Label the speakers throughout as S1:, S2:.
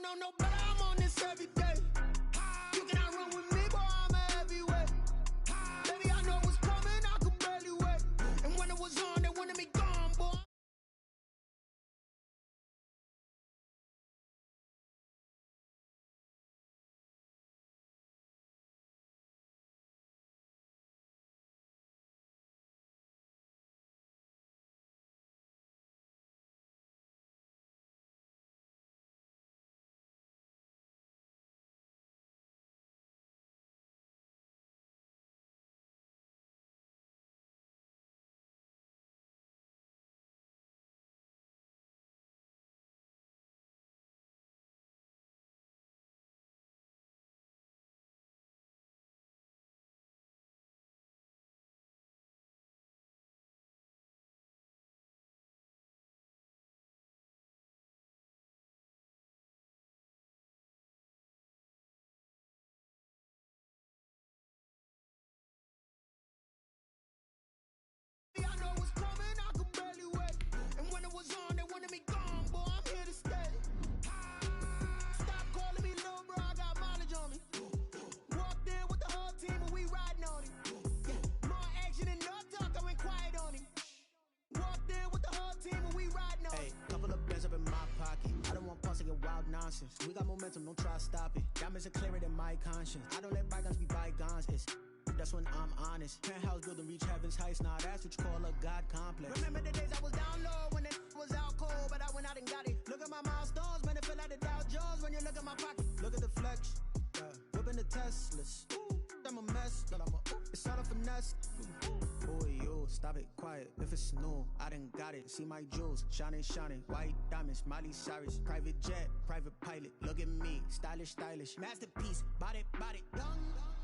S1: know no better, I'm on this every day. You cannot run with me, boy, I'm a heavyweight. Baby, I know what's coming, I could barely wait. And when it was on, they wanted me gone, boy. I know what's coming, I could barely wait. And when it was on, they wanted me gone, boy, I'm here to stay. Stop calling me little bro, I got mileage on me. Walked in with the whole team and we riding on him. Yeah, more action and no talk, I went quiet on him. Walked in with the whole team and we riding on him. Hey, couple of bands up in my pocket. I don't want pause to get wild nonsense. We got momentum, don't try to stop it. Diamonds are clearer than my conscience. I don't let bygones be bygones. That's when I'm honest. Penthouse building reach heaven's heights. Now that's what you call a God complex. Remember the days I was down low when it was out cold, but I went out and got it. Look at my milestones, man, it feel like the Dow Jones when you look at my pocket. Look at the flex, whipping the Teslas. I'm a mess, but it's all a finesse. Boy, you stop it, quiet. If it's new, I done got it. See my jewels, shining, shining. White diamonds, Miley Cyrus. Private jet, private pilot. Look at me, stylish, stylish. Masterpiece, body, young.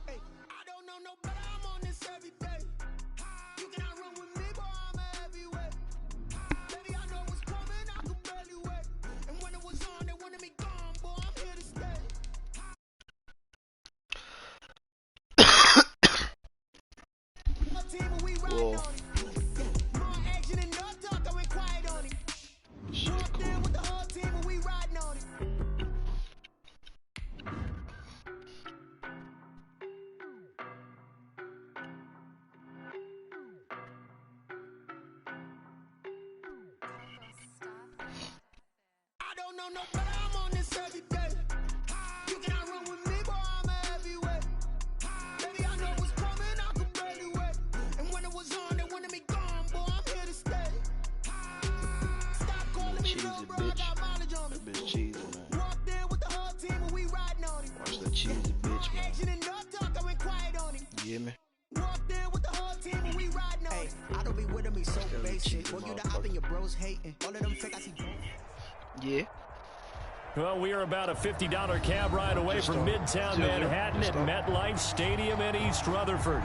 S1: Hey, I don't know no better, I'm on this every day. You cannot run with me, boy, I'm a heavyweight. Baby, I know what's coming, I could barely wait. And when it was on, they wanted me gone, boy, I'm here to stay. Whoa. More action and no talk, I went quiet on him. Walked in with the whole team and we riding on him. I don't know no better, I'm on this every day. You cannot run with me, boy, I'm a heavyweight. Baby, I know what's coming, I could barely wait. And when it was on, they wanted me gone, boy, I'm here to stay. Stop calling me little bro, I got mileage on me.
S2: That bitch cheesy, man.
S1: Walked in with the whole team and we riding on him.
S2: Watch that cheesy bitch, man.
S1: Action and no talk, I went quiet on him.
S2: You hear me?
S1: Walked in with the whole team and we riding on him. I don't be with them, so basic. Well, you the op and your bros hating. All of them fake, I see.
S2: Yeah.
S3: Well, we are about a $50 cab ride away from Midtown Manhattan at MetLife Stadium in East Rutherford.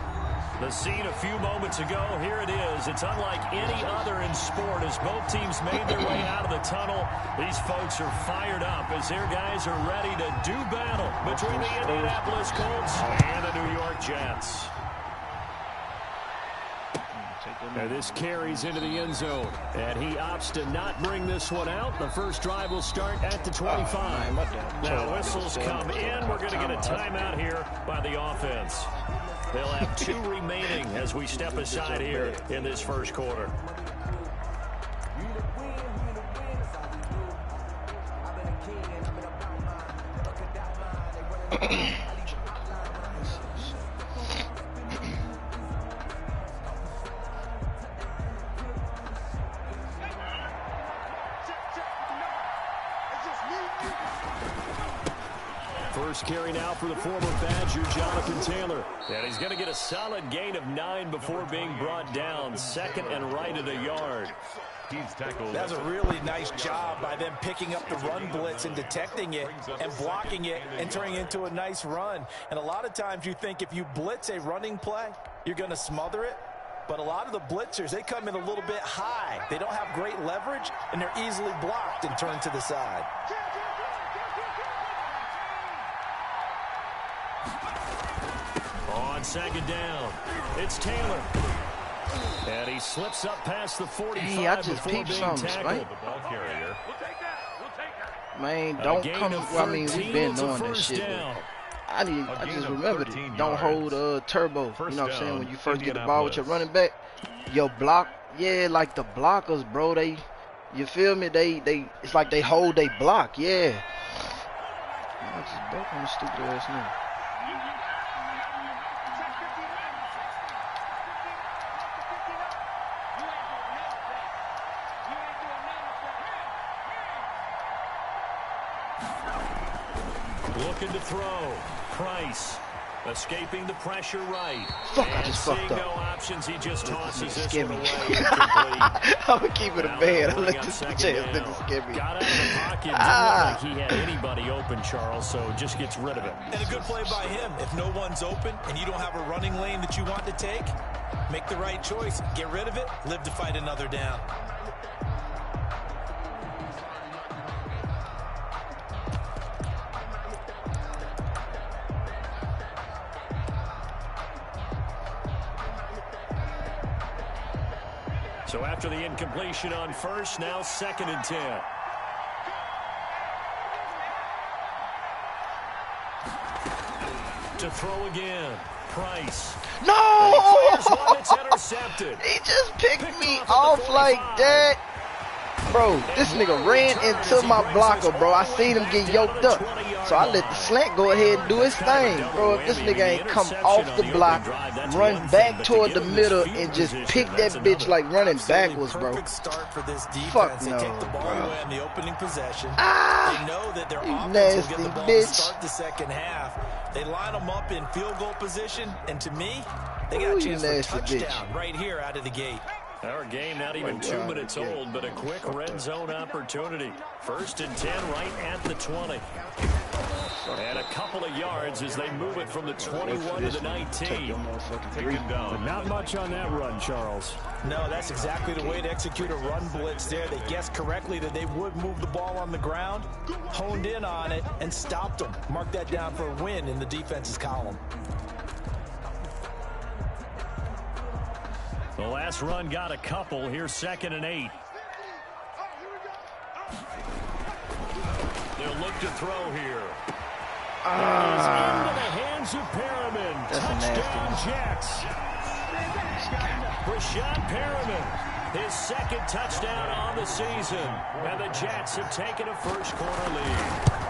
S3: The scene a few moments ago, here it is. It's unlike any other in sport as both teams made their way out of the tunnel. These folks are fired up as their guys are ready to do battle between the Indianapolis Colts and the New York Jets. And this carries into the end zone, and he opts to not bring this one out. The first drive will start at the 25. Now whistles come in. We're going to get a timeout here by the offense. They'll have 2 remaining as we step aside here in this first quarter. First carry now for the former Badger, Jonathan Taylor. And he's going to get a solid gain of 9 before being brought down. Second and right at a yard.
S4: That's a really nice job by them picking up the run blitz and detecting it and blocking it and turning it into a nice run. And a lot of times you think if you blitz a running play, you're going to smother it. But a lot of the blitzers, they come in a little bit high. They don't have great leverage, and they're easily blocked and turned to the side.
S3: On second down, it's Taylor. And he slips up past the 45 before being tackled.
S2: Right?
S3: The ball carrier.
S2: Man, don't come. Well, I mean, we've been knowing that shit. I just remembered it. Don't hold turbo. You know what I'm saying? When you first get the ball with your running back, your block, yeah, like the blockers, bro. You feel me? It's like they hold they block, yeah. I just broke on the stupid ass nigga.
S3: Looking to throw. Price escaping the pressure right.
S2: Fuck, I just fucked up.
S3: No options, he just tosses this one away.
S2: I'm gonna keep it a bad. I let this chance to scare me.
S3: Got out of the pocket. Didn't look like he had anybody open, Charles, so just gets rid of it.
S4: And a good play by him. If no one's open and you don't have a running lane that you want to take, make the right choice. Get rid of it. Live to fight another down.
S3: So after the incompletion on first, now 2nd and 10. To throw again. Price.
S2: No!
S3: It's intercepted.
S2: He just picked me off like that. Bro, this nigga ran into my blocker, bro. I seen him get yoked up. So I let the slant go ahead and do his thing. Bro, if this nigga ain't come off the block, run back toward the middle, and just pick that bitch like running backwards, bro. Fuck no, bro. Ah, you nasty bitch.
S4: The second half. They line them up in field goal position, and to me, they got a chance for a touchdown right here out of the gate.
S3: Our game not even 2 minutes old, but a quick red zone opportunity. 1st and 10 right at the 20. And a couple of yards as they move it from the 21 to the 19. But not much on that run, Charles.
S4: No, that's exactly the way to execute a run blitz there. They guessed correctly that they would move the ball on the ground, honed in on it, and stopped them. Mark that down for a win in the defense's column.
S3: The last run got a couple. Here's 2nd and 8. They'll look to throw here. Into the hands of Perriman. Touchdown, Jets. Rashad Perriman, his 2nd touchdown on the season. And the Jets have taken a first-quarter lead.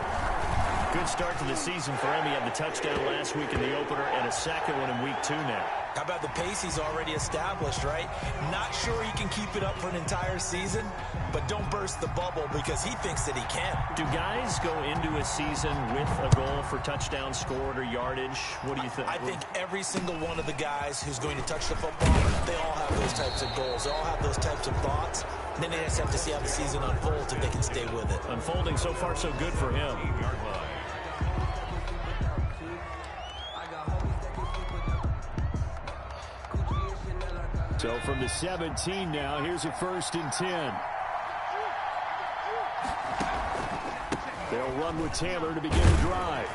S3: Good start to the season for him. He had the touchdown last week in the opener and a 2nd one in week 2 now.
S4: How about the pace he's already established, right? Not sure he can keep it up for an entire season, but don't burst the bubble because he thinks that he can.
S3: Do guys go into a season with a goal for touchdown scored or yardage? What do you think?
S4: I think every single one of the guys who's going to touch the football, they all have those types of goals. They all have those types of thoughts. And then they just have to see how the season unfolds if they can stay with it.
S3: Unfolding so far so good for him. So from the 17 now, here's a 1st and 10. They'll run with Taylor to begin the drive.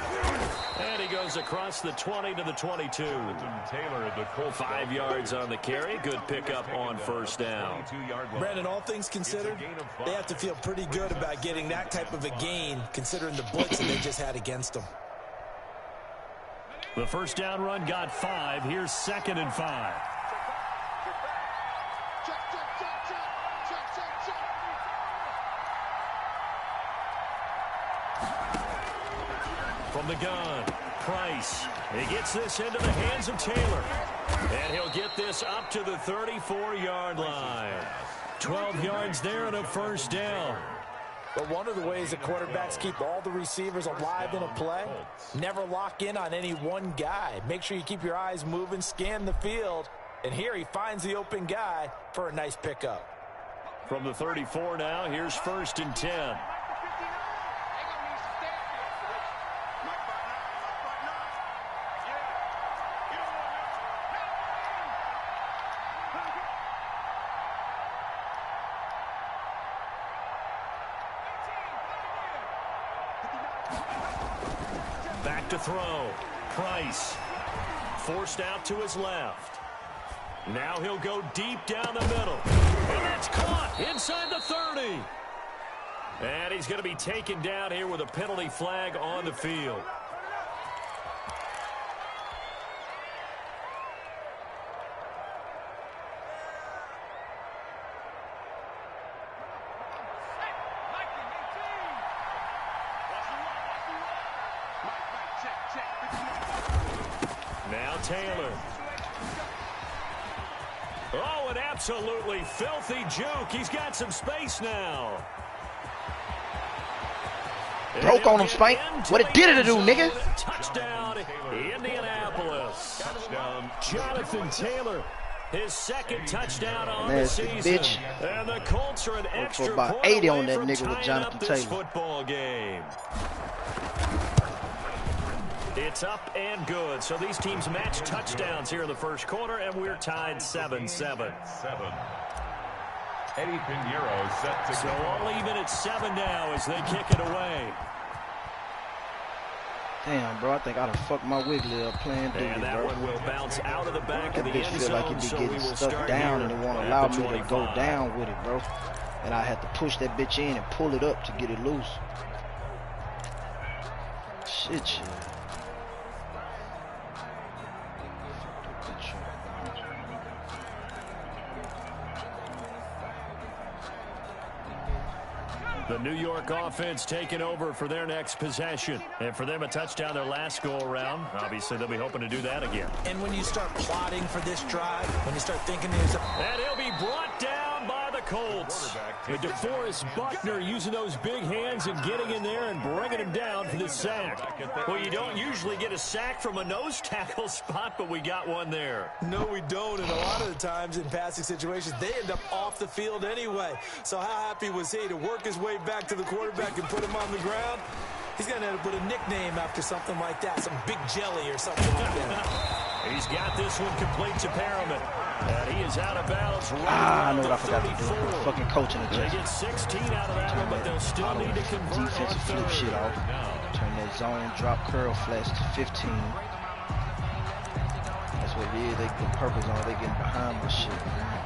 S3: And he goes across the 20 to the 22. Taylor at the 5 yards on the carry. Good pickup on 1st down.
S4: Brandon, all things considered, they have to feel pretty good about getting that type of a gain considering the blitz that they just had against them.
S3: The 1st down run got 5. Here's 2nd and 5. From the gun, Price. He gets this into the hands of Taylor. And he'll get this up to the 34-yard line. 12 yards there and a 1st down.
S4: But one of the ways that quarterbacks keep all the receivers alive in a play, never lock in on any one guy. Make sure you keep your eyes moving, scan the field. And here he finds the open guy for a nice pickup.
S3: From the 34 now, here's 1st and 10. Back to throw. Price. Forced out to his left. Now he'll go deep down the middle. And that's caught inside the 30. And he's going to be taken down here with a penalty flag on the field. Now Taylor. Oh, an absolutely filthy juke. He's got some space now.
S2: Broke on him, Spank. What it did to do, nigga?
S3: Touchdown, Indianapolis. Touchdown, Jonathan Taylor. His second touchdown on the season.
S2: Bitch.
S3: And the Colts are an extra
S2: for about
S3: point
S2: 80 on that
S3: away
S2: nigga
S3: from
S2: with
S3: tying
S2: Jonathan
S3: up this
S2: Taylor.
S3: football game. It's up and good. So these teams match touchdowns here in the first quarter, and we're tied 7-7.
S5: Eddie Pinheiro set to
S3: so
S5: go.
S3: all even at 7 now as they kick it away.
S2: Damn, bro, I think I done fucked my wiggly up playing duty,
S3: And that
S2: bro.
S3: one will bounce out of the back of the
S2: That bitch
S3: end
S2: feel like
S3: zone,
S2: it be
S3: so
S2: getting
S3: we will
S2: stuck
S3: start
S2: down
S3: here
S2: and it won't
S3: at
S2: allow
S3: the
S2: me to go
S3: 25.
S2: down with it, bro. And I had to push that bitch in and pull it up to get it loose. Shit.
S3: The New York offense taking over for their next possession. And for them, a touchdown their last go-around. Obviously, they'll be hoping to do that again.
S4: And when you start plotting for this drive, when you start thinking there's a...
S3: And he'll be brought down by the Colts. And DeForest Buckner using those big hands and getting in there and bringing him down for the sack. Well, you don't usually get a sack from a nose tackle spot, but we got one there.
S4: No, we don't. And a lot of the times in passing situations, they end up off the field anyway. So how happy was he to work his way back to the quarterback and put him on the ground? He's going to have to put a nickname after something like that, some Big Jelly or something like that.
S3: He's got this one complete to Perriman. And he is out of bounds.
S2: I know what I forgot to do. Fucking coaching
S3: They
S2: adjustment.
S3: get 16 out of that one, but they'll still need to convert
S2: Defensive
S3: on
S2: flip
S3: third.
S2: shit off. Turn that zone, drop curl flash to 15. That's what it is. They get purpose on. They getting behind my shit, man.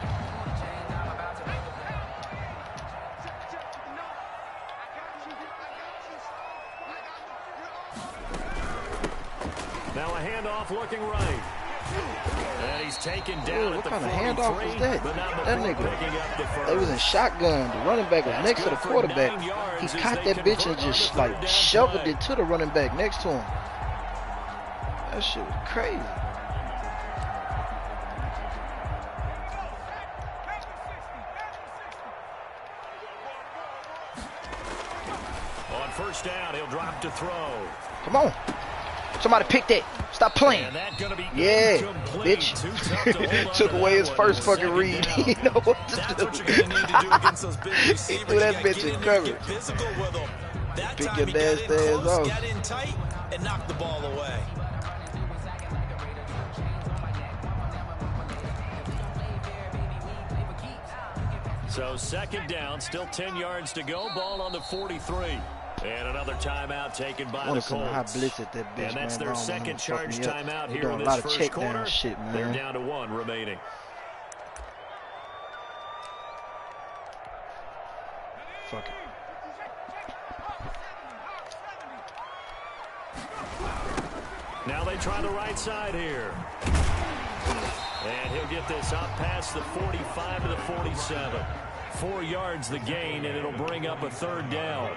S3: Now a handoff looking right. And he's taken down
S2: What
S3: at the
S2: kind of
S3: 43,
S2: handoff was that?
S3: but not
S2: That
S3: before
S2: nigga,
S3: picking up the first.
S2: they was in shotgun. The running back was
S3: That's
S2: next to the
S3: good for
S2: quarterback.
S3: 9 yards
S2: He
S3: as
S2: caught
S3: they
S2: that bitch and
S3: convert on
S2: just
S3: the
S2: like
S3: third down
S2: shoveled
S3: play.
S2: it to the running back next to him. That shit was crazy.
S3: On first down, he'll drop to throw.
S2: Come on. Somebody pick that. Stop playing.
S3: And that gonna be
S2: Yeah,
S3: incomplete.
S2: bitch.
S3: Too tough to hold on
S2: Took
S3: to
S2: away
S3: that
S2: his
S3: one.
S2: first fucking
S3: Second
S2: read.
S3: down.
S2: He know what to
S4: That's
S2: do.
S4: what you're going to need to do against those big receivers.
S2: He threw that
S4: You gotta
S2: bitch
S4: get
S2: in
S4: in there and
S2: coverage.
S4: get physical with them. That
S2: Pick
S4: time
S2: your
S4: he got
S2: nasty
S4: in
S2: ass
S4: close,
S2: off.
S4: got in tight, and knocked the ball away.
S3: So second down, still 10 yards to go. Ball on the 43. And another timeout taken by
S2: I
S3: the
S2: want to see how
S3: Colts.
S2: blitz at that bitch,
S3: And that's
S2: man.
S3: their
S2: I don't want him
S3: second
S2: to fuck
S3: charge
S2: me up.
S3: timeout
S2: He
S3: here
S2: doing
S3: in
S2: a
S3: this
S2: lot of
S3: first
S2: check
S3: quarter.
S2: down shit, man.
S3: They're down to 1 remaining.
S2: Fuck it.
S3: Now they try the right side here. And he'll get this up past the 45 to the 47. 4 yards the gain, and it'll bring up a third down.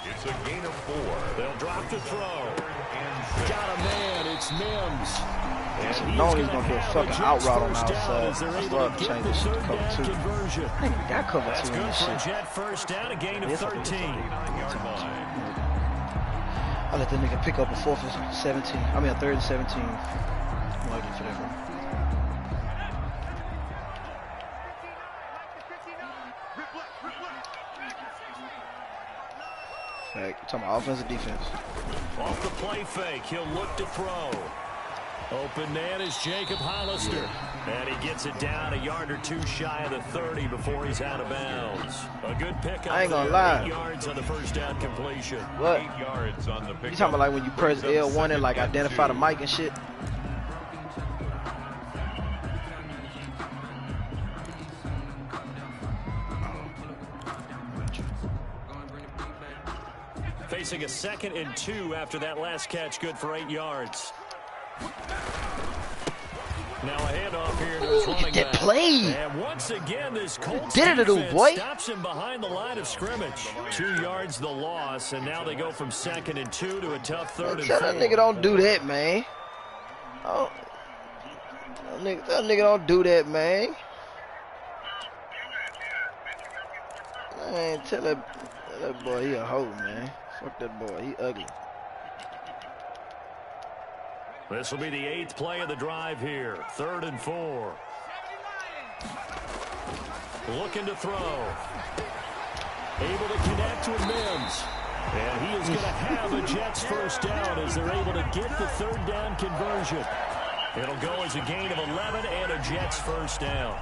S5: It's a gain of 4.
S3: They'll drop to throw. Got a man. It's Mims.
S2: So
S3: And
S2: no,
S3: he's
S2: he's gonna do a
S3: have
S2: fucking
S3: Jets
S2: out route on
S3: first
S2: the
S3: down
S2: outside.
S3: as they're
S2: I
S3: able
S2: still have
S3: to
S2: to
S3: get
S2: change
S3: the
S2: this shit to
S3: third
S2: cover
S3: down
S2: 2.
S3: conversion.
S2: I ain't even got cover
S3: That's
S2: 2 in
S3: good
S2: this
S3: for
S2: shit.
S3: Jet first down, a gain of
S2: Yes, I do.
S3: 13.
S2: I let the nigga pick up a 4th and 17. I mean a 3rd and 17. I'm lucky for that one. Fact. You talking about offense or defense?
S3: Off the play fake, he'll look to throw. Open man is Jacob Hollister. And he gets it down a yard or 2 shy of the 30 before he's out of bounds. A good pickup.
S2: I ain't gonna
S3: there,
S2: lie.
S3: 8 yards on the first down completion.
S2: What?
S5: 8 yards on the pick.
S2: You talking about like when you press L1 and like identify the mic and shit?
S3: facing a 2nd and 2 after that last catch, good for 8 yards. Now a handoff here to his running back.
S2: Play.
S3: And once again, this Colts
S2: defense
S3: stops him behind the line of scrimmage. 2 yards the loss, and now they go from 2nd and 2 to a tough 3rd and 4.
S2: Tell that nigga don't do that, man. Oh, that nigga don't do that, man. Man, tell that boy he a hoe, man. Fuck that boy, he ugly.
S3: This will be the 8th play of the drive here. 3rd and 4. Looking to throw. Able to connect with Mims. And he is going to have a Jets first down as they're able to get the 3rd down conversion. It'll go as a gain of 11 and a Jets first down.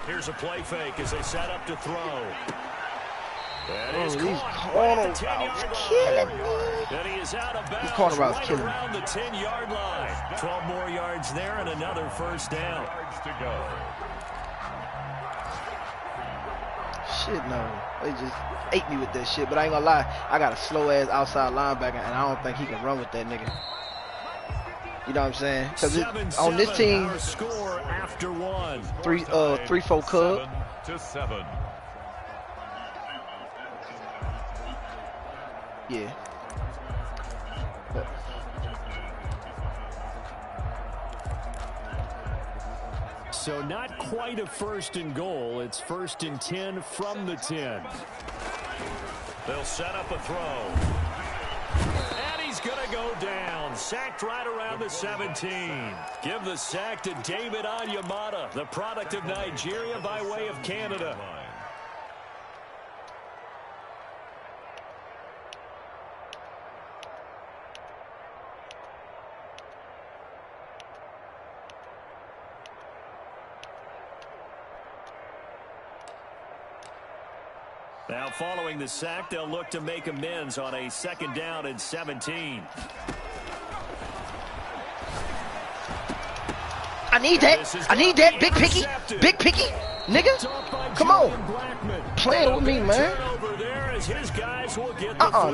S3: Here's a play fake as they set up to throw. That is caught at the 10-yard line. And he is out of bounds right around the 10-yard line. 12 more yards there and another first down.
S2: Shit, no. They just ate me with that shit. But I ain't gonna lie, I got a slow-ass outside linebacker, and I don't think he can run with that nigga. You know what I'm saying? Because on this team,
S3: score after 1.
S2: 3-4 Cub.
S5: 7-7.
S2: Yeah.
S3: So not quite a 1st and goal. It's 1st and 10 from the 10. They'll set up a throw. And he's going to go down. Sacked right around the 17. Give the sack to David Onyemata, the product of Nigeria by way of Canada. Now following the sack, they'll look to make amends on a 2nd down and 17.
S2: I need that. I need that. Big picky. Big picky. Nigga. Come on. Playing with me, man.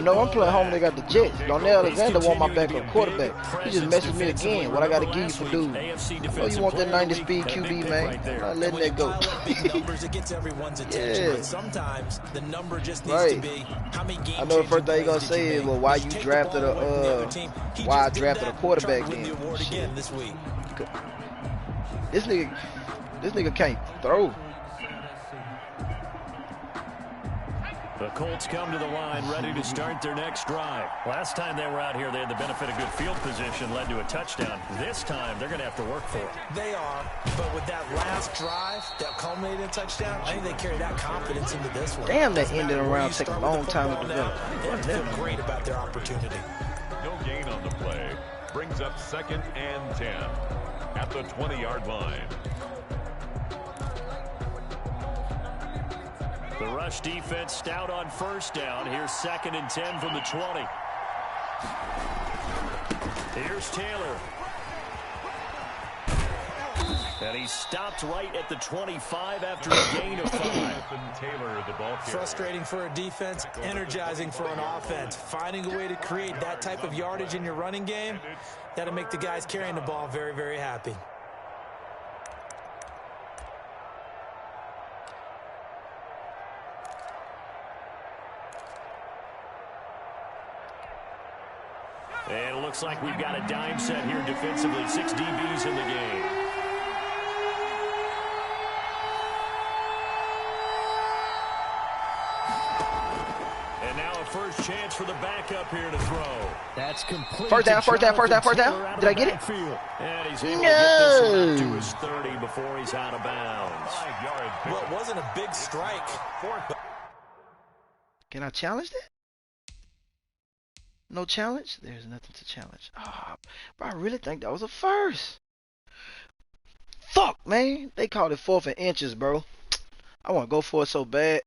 S2: No, I'm playing home. They got the Jets. Donnell Alexander want my backup quarterback. He just messed with me again. What I got to give you for dude? Oh, you want that 90 speed QB, man? I'm not letting that go. Yeah.
S4: Sometimes the number just needs to be how many games.
S2: I know the first thing you're going to say is, well, why you drafted why I drafted a quarterback then? This nigga can't throw.
S3: The Colts come to the line ready to start their next drive. Last time they were out here, they had the benefit of good field position, led to a touchdown. This time, they're going to have to work for it.
S4: They are, but with that last drive that culminated in a touchdown, I think they carry that confidence into this one.
S2: Damn, that ended around take a long time to develop.
S4: They feel great about their opportunity.
S5: No gain on the play. Brings up 2nd and 10 at the 20-yard line.
S3: The rush defense stout on 1st down. Here's 2nd and 10 from the 20. Here's Taylor. And he stopped right at the 25 after a gain of 5.
S5: Taylor, the ball carrier.
S4: Frustrating for a defense, energizing for an offense. Finding a way to create that type of yardage in your running game, that'll make the guys carrying the ball very, very happy.
S3: And it looks like we've got a dime set here defensively. 6 DBs in the game. And now a first chance for the backup here to throw. That's complete.
S2: First down. Did I get it?
S3: And he's able to get this one up to his 30 before he's out of bounds.
S4: Well, it wasn't a big strike.
S2: Can I challenge that? No challenge? There's nothing to challenge. Oh, bro, I really think that was a first. Fuck, man. They called it 4th and inches, bro. I want to go for it so bad.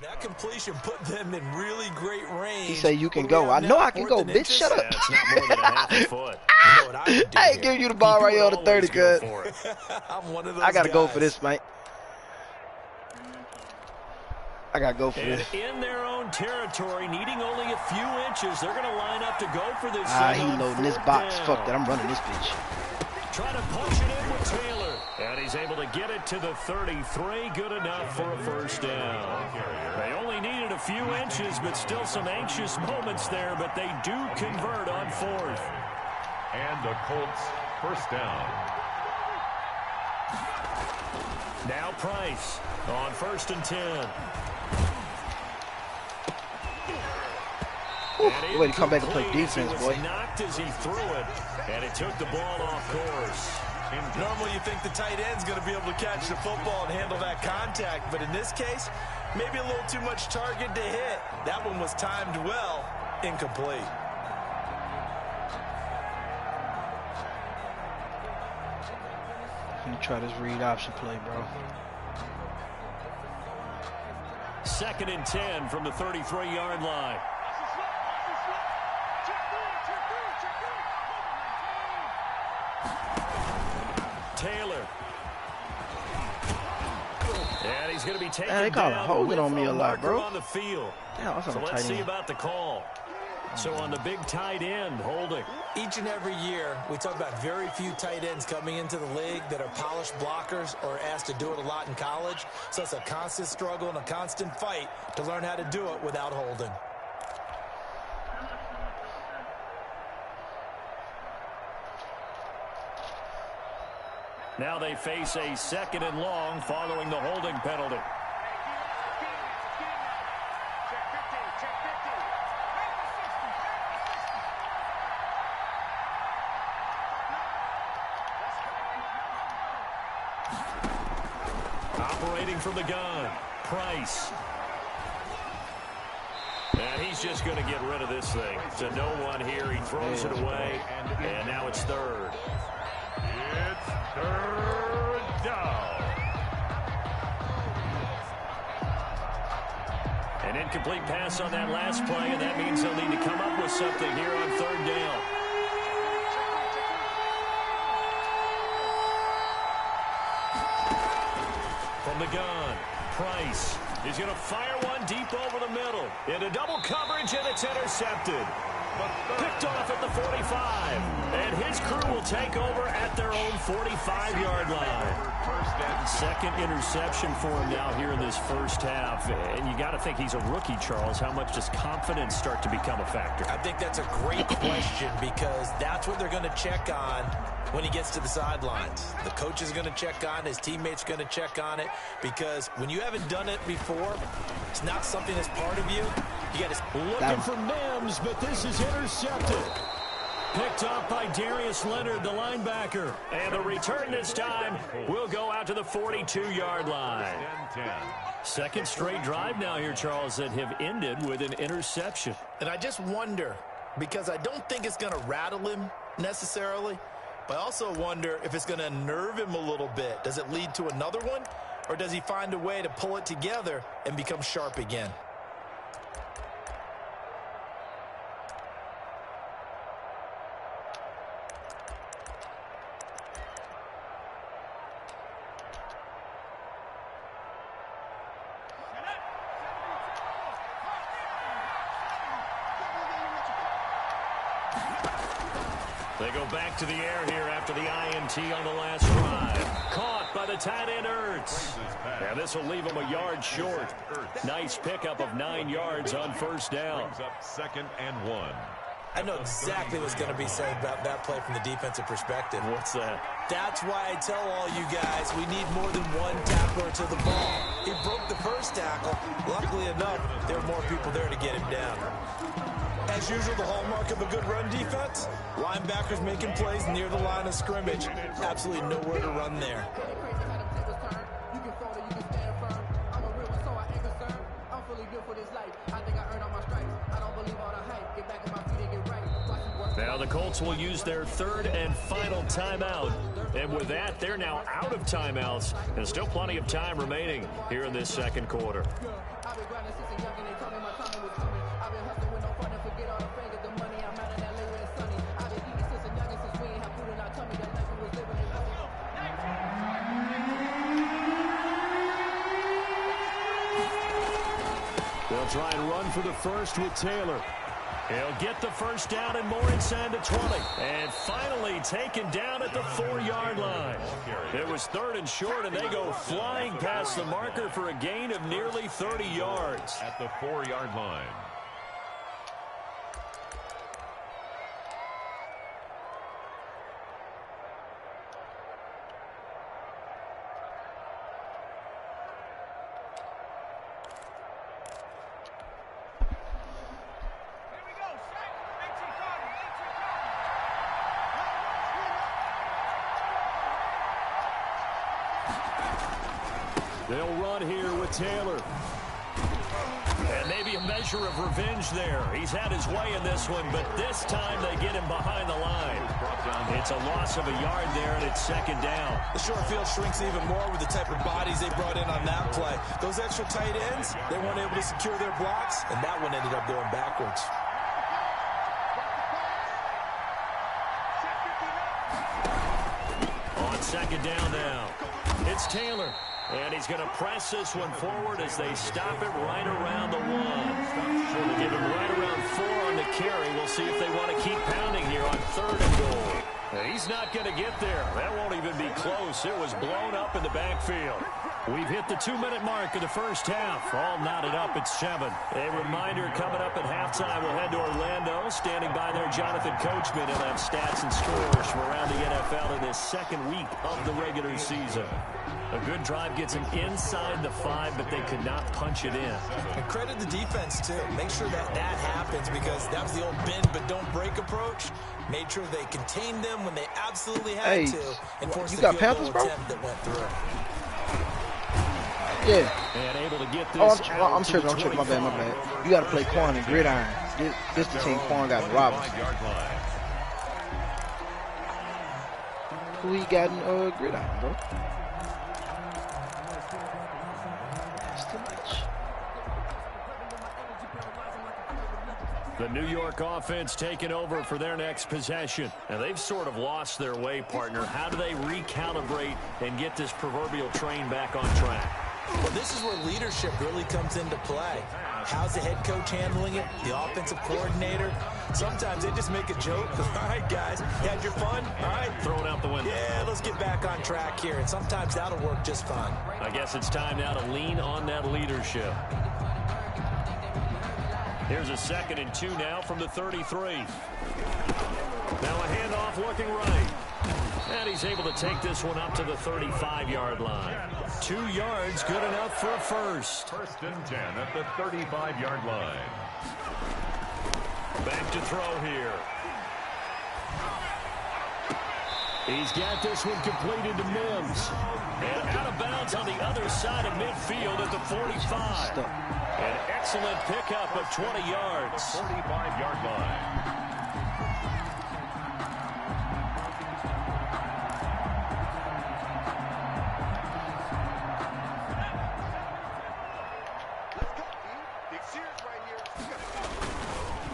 S4: That completion put them in really great range.
S2: He said you can go. I know I can go, bitch. Shut up.
S3: It's not more than a half a foot.
S4: what I would do.
S2: I ain't giving you the ball right here on the 30, cuz.
S4: I'm one of those
S2: I gotta
S4: guys.
S2: go for this, mate. I gotta go for this.
S3: In their own territory, needing only a few inches, they're going to line up to go for this.
S2: He loading this box.
S3: Down.
S2: Fuck that, I'm running this bitch.
S3: Trying to punch it in with Taylor. And he's able to get it to the 33. Good enough for a first down. They only needed a few inches, but still some anxious moments there. But they do convert on fourth.
S5: And the Colts first down.
S3: Now Price on 1st and 10.
S2: Way to come back and play defense, boy.
S3: Knocked as he threw it, and it took the ball off course.
S4: Normally you think the tight end's going to be able to catch the football and handle that contact, but in this case, maybe a little too much target to hit. That one was timed well, incomplete.
S2: Let me try this read option play, bro.
S3: 2nd and 10 from the 33-yard line. Taylor. And he's going to be taken
S2: they call
S3: down.
S2: holding on me a lot, bro.
S3: On the field.
S2: Damn,
S3: so let's see about the call. So on the big tight end, holding.
S4: Each and every year, we talk about very few tight ends coming into the league that are polished blockers or asked to do it a lot in college. So it's a constant struggle and a constant fight to learn how to do it without holding.
S3: Now they face a 2nd and long following the holding penalty. Operating from the gun, Price. And he's just going to get rid of this thing. To no one here, he throws it away, and now it's 3rd.
S5: It's 3rd down.
S3: An incomplete pass on that last play, and that means they'll need to come up with something here on 3rd down. From the gun, Price is going to fire one deep over the middle. Into double coverage, and it's intercepted. Picked off at the 45. And his crew will take over at their own 45-yard line. 2nd interception for him now here in this first half. And you got to think he's a rookie, Charles. How much does confidence start to become a factor?
S4: I think that's a great question because that's what they're going to check on when he gets to the sidelines. The coach is going to check on it. His teammates going to check on it because when you haven't done it before, it's not something that's part of you. You got to
S3: looking for Mims, but this is intercepted. Picked up by Darius Leonard, the linebacker. And the return this time will go out to the 42-yard line. 2nd straight drive now here, Charles, that have ended with an interception.
S4: And I just wonder, because I don't think it's going to rattle him necessarily, but I also wonder if it's going to unnerve him a little bit. Does it lead to another one, or does he find a way to pull it together and become sharp again?
S3: They go back to the air here after the INT on the last drive. Caught by the tight end, Ertz. And this will leave him a yard short. Nice pickup of 9 yards on 1st down.
S5: Brings up 2nd and 1.
S4: I know exactly what's going to be said about that play from the defensive perspective.
S3: What's that?
S4: That's why I tell all you guys we need more than one tackler to the ball. He broke the first tackle. Luckily enough, there were more people there to get him down. As usual, the hallmark of a good run defense, linebackers making plays near the line of scrimmage. Absolutely nowhere to run there.
S3: Now the Colts will use their 3rd and final timeout. And with that, they're now out of timeouts. There's still plenty of time remaining here in this 2nd quarter. They'll try and run for the first with Taylor. He'll get the first down and more inside the 20. And finally taken down at the 4-yard line. It was 3rd and short, and they go flying past the marker for a gain of nearly 30 yards.
S5: At the 4-yard line.
S3: They'll run here with Taylor. And maybe a measure of revenge there. He's had his way in this one, but this time they get him behind the line. It's a loss of a yard there, and it's 2nd down.
S4: The short field shrinks even more with the type of bodies they brought in on that play. Those extra tight ends, they weren't able to secure their blocks, and that one ended up going backwards.
S3: On 2nd down now, it's Taylor. And he's going to press this one forward as they stop it right around the 1. They'll give him right around 4 on the carry. We'll see if they want to keep pounding here on 3rd and goal. He's not going to get there. That won't even be close. It was blown up in the backfield. We've hit the 2-minute mark of the first half. All knotted up at 7. A reminder coming up at halftime. We'll head to Orlando. Standing by there, Jonathan Coachman. He'll have stats and scores from around the NFL in this 2nd week of the regular season. A good drive gets them inside the 5, but they could not punch it in.
S4: And credit the defense, too. Make sure that happens, because that was the old bend but don't break approach. Made sure they contained them when they absolutely had to. And forced
S2: you
S4: the
S2: got
S4: field
S2: Panthers,
S4: goal
S2: bro?
S4: attempt that went through.
S2: Yeah.
S3: And able to get this
S2: I'm tripping. My bad. You got to play Quan and Gridiron. This the team Quan got in Robinson. Who he got in Gridiron, bro?
S3: The New York offense taking over for their next possession. And they've sort of lost their way, partner. How do they recalibrate and get this proverbial train back on track?
S4: Well, this is where leadership really comes into play. How's the head coach handling it? The offensive coordinator? Sometimes they just make a joke. All right, guys, you had your fun? All right.
S3: Throw it out the window.
S4: Yeah, let's get back on track here. And sometimes that'll work just fine.
S3: I guess it's time now to lean on that leadership. Here's a 2nd and 2 now from the 33. Now a handoff looking right. And he's able to take this one up to the 35-yard line. 2 yards, good enough for a first.
S5: 1st and 10 at the 35-yard line.
S3: Back to throw here. He's got this one completed to Mims. And out of bounds on the other side of midfield at the 45. An excellent pickup of 20 yards.
S5: 45-yard line.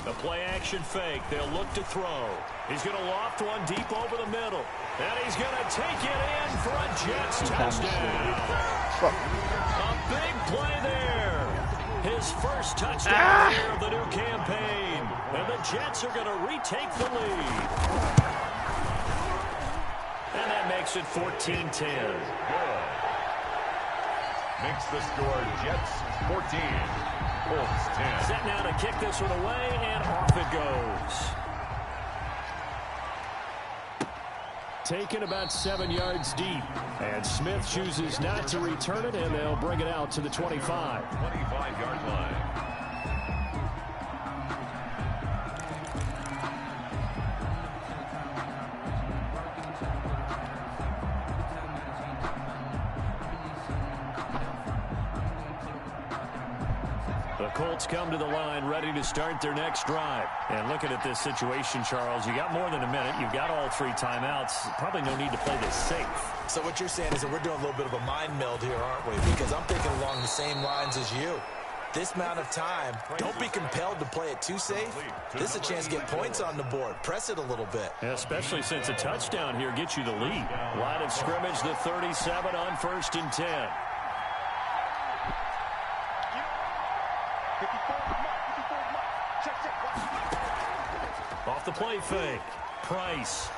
S3: The play-action fake. They'll look to throw. He's going to loft one deep over the middle. And he's going to take it in for a Jets touchdown. A big play there. His first touchdown here of the new campaign. And the Jets are going to retake the lead. And that makes it 14-10.
S5: Makes the score Jets 14. Colts 10.
S3: Set now to kick this one away, and off it goes. Taken about 7 yards deep. And Smith chooses not to return it, and they'll bring it out to the 25.
S5: 25-yard line.
S3: The Colts come to the line ready to start their next drive. And looking at this situation, Charles, you got more than a minute. You've got all 3 timeouts. Probably no need to play this safe.
S4: So what you're saying is that we're doing a little bit of a mind meld here, aren't we? Because I'm thinking along the same lines as you. This amount of time, don't be compelled to play it too safe. This is a chance to get points on the board. Press it a little bit.
S3: Yeah, especially since a touchdown here gets you the lead. Line of scrimmage, the 37 on 1st and 10. Off the play fake. Price.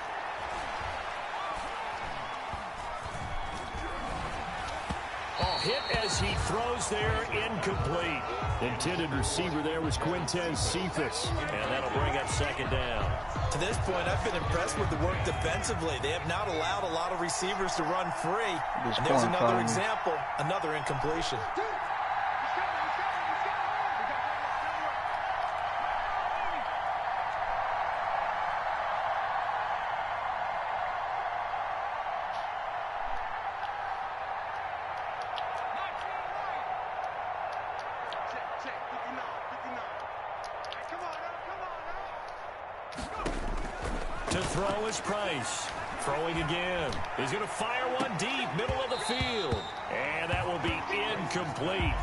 S3: Oh, hit as he throws there, incomplete. Intended receiver there was Quintez Cephas, and that'll bring up second down.
S4: To this point, I've been impressed with the work defensively. They have not allowed a lot of receivers to run free. And there's another example, another incompletion.
S3: To throw is Price. Throwing again. He's going to fire one deep, middle of the field. And that will be incomplete.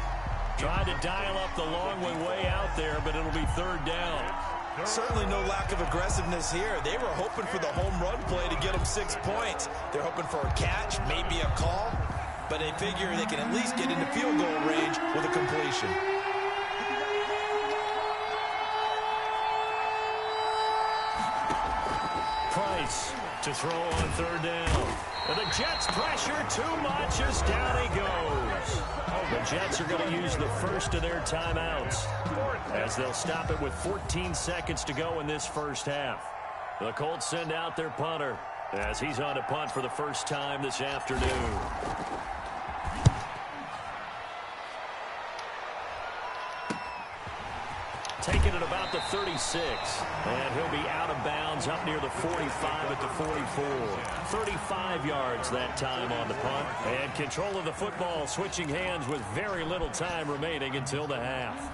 S3: Tried to dial up the long way out there, but it'll be third down.
S4: Certainly no lack of aggressiveness here. They were hoping for the home run play to get them 6 points. They're hoping for a catch, maybe a call, but they figure they can at least get into field goal range with a completion.
S3: Price to throw on third down. And the Jets pressure too much as down he goes. The Jets are going to use the first of their timeouts as they'll stop it with 14 seconds to go in this first half. The Colts send out their punter as he's on to punt for the first time this afternoon. Taking it about the 36, and he'll be out of bounds up near the 45 at the 44. 35 yards that time on the punt, and control of the football switching hands with very little time remaining until the half.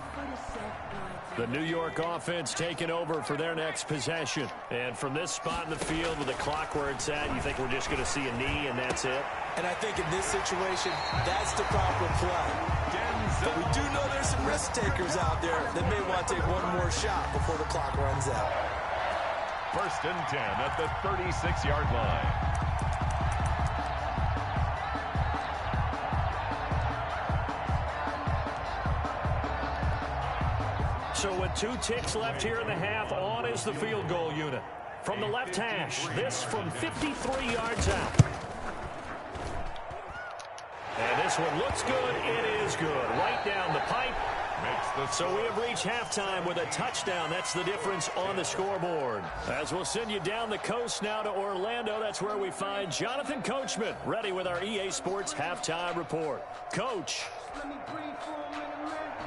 S3: The New York offense taking over for their next possession. And from this spot in the field with the clock where it's at, you think we're just going to see a knee and that's it?
S4: And I think in this situation, that's the proper play. But we do know there's some risk takers out there that may want to take one more shot before the clock runs out.
S5: 1st and 10 at the 36-yard line.
S3: So with 2 ticks left here in the half, on is the field goal unit. From the left hash, this from 53 yards out. And this one looks good. It is good. Right down the pipe. So we have reached halftime with a touchdown. That's the difference on the scoreboard. As we'll send you down the coast now to Orlando, that's where we find Jonathan Coachman, ready with our EA Sports halftime report. Coach.